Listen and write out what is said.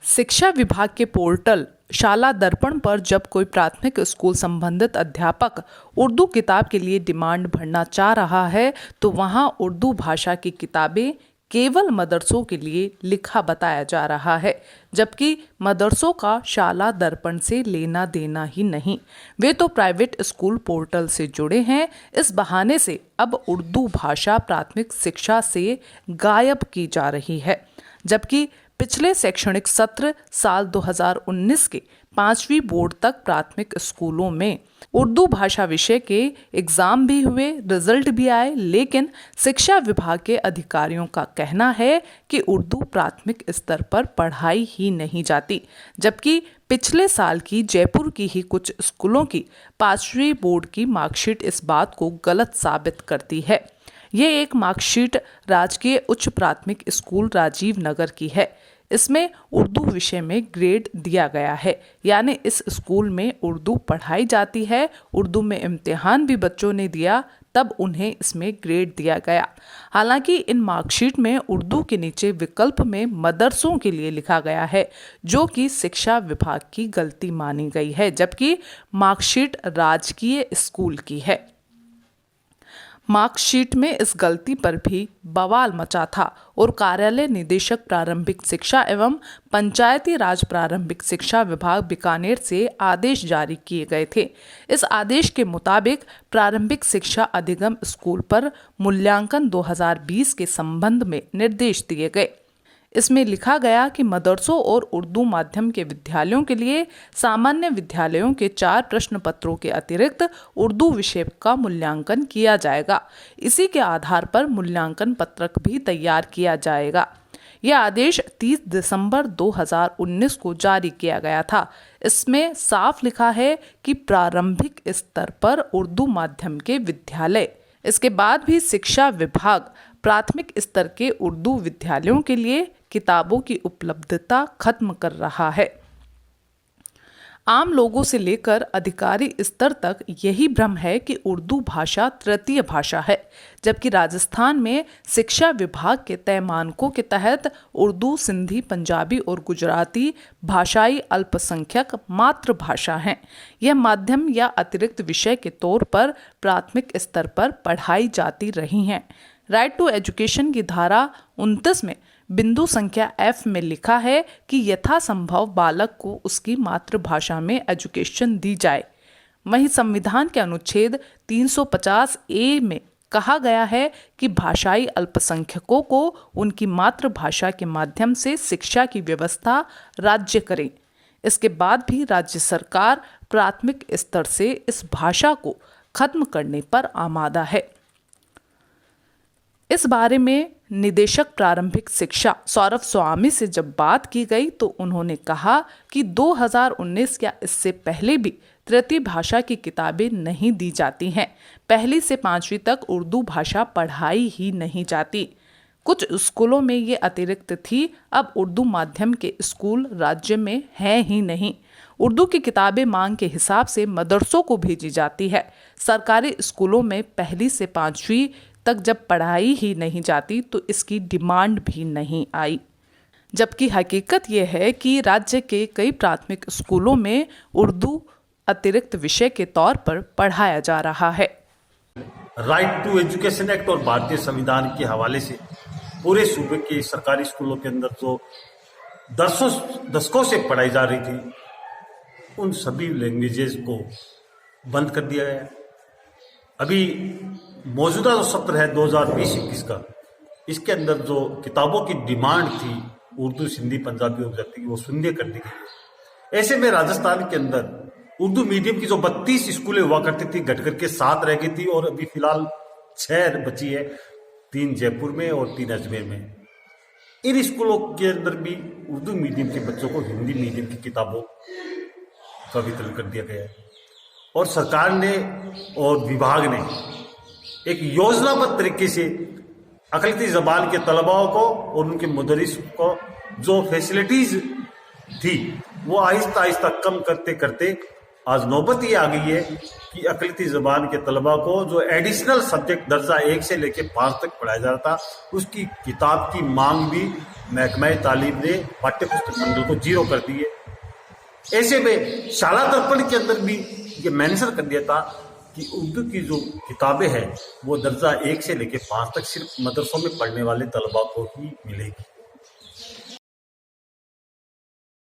शिक्षा विभाग के पोर्टल शाला दर्पण पर जब कोई प्राथमिक स्कूल संबंधित अध्यापक उर्दू किताब के लिए डिमांड भरना चाह रहा है तो वहां उर्दू भाषा की किताबें केवल मदरसों के लिए लिखा बताया जा रहा है, जबकि मदरसों का शाला दर्पण से लेना देना ही नहीं। वे तो प्राइवेट स्कूल पोर्टल से जुड़े हैं। इस बहाने से अब उर्दू भाषा प्राथमिक शिक्षा से गायब की जा रही है, जबकि पिछले शैक्षणिक सत्र साल 2019 के 5वीं बोर्ड तक प्राथमिक स्कूलों में उर्दू भाषा विषय के एग्जाम भी हुए, रिजल्ट भी आए, लेकिन शिक्षा विभाग के अधिकारियों का कहना है कि उर्दू प्राथमिक स्तर पर पढ़ाई ही नहीं जाती, जबकि पिछले साल की जयपुर की ही कुछ स्कूलों की 5वीं बोर्ड की मार्कशीट इस बात को गलत साबित करती है। ये एक मार्कशीट राजकीय उच्च प्राथमिक स्कूल राजीव नगर की है। इसमें उर्दू विषय में ग्रेड दिया गया है, यानी इस स्कूल में उर्दू पढ़ाई जाती है। उर्दू में इम्तिहान भी बच्चों ने दिया, तब उन्हें इसमें ग्रेड दिया गया। हालांकि इन मार्कशीट में उर्दू के नीचे विकल्प में मदरसों के लिए लिखा गया है, जो कि शिक्षा विभाग की गलती मानी गई है, जबकि मार्कशीट राजकीय स्कूल की है। मार्कशीट में इस गलती पर भी बवाल मचा था और कार्यालय निदेशक प्रारंभिक शिक्षा एवं पंचायती राज प्रारंभिक शिक्षा विभाग बीकानेर से आदेश जारी किए गए थे। इस आदेश के मुताबिक प्रारंभिक शिक्षा अधिगम स्कूल पर मूल्यांकन 2020 के संबंध में निर्देश दिए गए। इसमें लिखा गया कि मदरसों और उर्दू माध्यम के विद्यालयों के लिए सामान्य विद्यालयों के 4 प्रश्न पत्रों के अतिरिक्त उर्दू विषय का मूल्यांकन किया जाएगा। इसी के आधार पर मूल्यांकन पत्रक भी तैयार किया जाएगा। यह आदेश 30 दिसंबर 2019 को जारी किया गया था। इसमें साफ लिखा है कि प्रारंभिक स्तर पर उर्दू माध्यम के विद्यालय। इसके बाद भी शिक्षा विभाग प्राथमिक स्तर के उर्दू विद्यालयों के लिए किताबों की उपलब्धता खत्म कर रहा है। आम लोगों से लेकर अधिकारी स्तर तक यही भ्रम है कि उर्दू भाषा तृतीय भाषा है, जबकि राजस्थान में शिक्षा विभाग के तय मानकों के तहत उर्दू, सिंधी, पंजाबी और गुजराती भाषाई अल्पसंख्यक मातृभाषा हैं। यह माध्यम या अतिरिक्त विषय के तौर पर प्राथमिक स्तर पर पढ़ाई जाती रही हैं। राइट टू एजुकेशन की धारा 29 में बिंदु संख्या F में लिखा है कि यथासंभव बालक को उसकी मातृभाषा में एजुकेशन दी जाए। वहीं संविधान के अनुच्छेद 350A में कहा गया है कि भाषाई अल्पसंख्यकों को उनकी मातृभाषा के माध्यम से शिक्षा की व्यवस्था राज्य करे। इसके बाद भी राज्य सरकार प्राथमिक स्तर से इस भाषा को खत्म करने पर आमादा है। इस बारे में निदेशक प्रारंभिक शिक्षा सौरभ स्वामी से जब बात की गई तो उन्होंने कहा कि 2019 या इससे पहले भी तृतीय भाषा की किताबें नहीं दी जाती हैं। 1ली से 5वीं तक उर्दू भाषा पढ़ाई ही नहीं जाती। कुछ स्कूलों में ये अतिरिक्त थी, अब उर्दू माध्यम के स्कूल राज्य में हैं ही नहीं। उर्दू की किताबें मांग के हिसाब से मदरसों को भेजी जाती है। सरकारी स्कूलों में 1ली से 5वीं तक जब पढ़ाई ही नहीं जाती तो इसकी डिमांड भी नहीं आई, जबकि हकीकत यह है कि राज्य के कई प्राथमिक स्कूलों में उर्दू अतिरिक्त विषय के तौर पर पढ़ाया जा रहा है। राइट टू एजुकेशन एक्ट और भारतीय संविधान के हवाले से पूरे सूबे के सरकारी स्कूलों के अंदर जो दशकों से पढ़ाई जा रही थी, उन सभी लैंग्वेजेस को बंद कर दिया गया। अभी मौजूदा जो सत्र है 2020-21 का, इसके अंदर जो किताबों की डिमांड थी उर्दू, सिंधी, पंजाबी और गुजराती की, वो शून्य कर दी गई। ऐसे में राजस्थान के अंदर उर्दू मीडियम की जो 32 स्कूलें हुआ करती थी घट करके 7 रह गई थी और अभी फिलहाल 6 बची है, 3 जयपुर में और 3 अजमेर में। इन स्कूलों के अंदर भी उर्दू मीडियम के बच्चों को हिंदी मीडियम की किताबों का वितरण कर दिया गया है और सरकार ने और विभाग ने एक योजनाबद्ध तरीके से अकलती जबान के तलबाओं को और उनके मुदरिस को जो फैसिलिटीज थी वो आहिस्ता आहिस्ता कम करते करते आज नौबत ये आ गई है कि अकलती जबान के तलबा को जो एडिशनल सब्जेक्ट दर्जा 1 से लेकर 5 तक पढ़ाया जा रहा था, उसकी किताब की मांग भी महकमा तालीम ने पाठ्य पुस्तक मंडल को 0 कर दिए। ऐसे में शाला दर्पण के अंदर भी ये मेंशन कर दिया था कि उर्दू की जो किताबें हैं वो दर्जा 1 से लेकर 5 तक सिर्फ मदरसों में पढ़ने वाले तलबा को ही मिलेगी।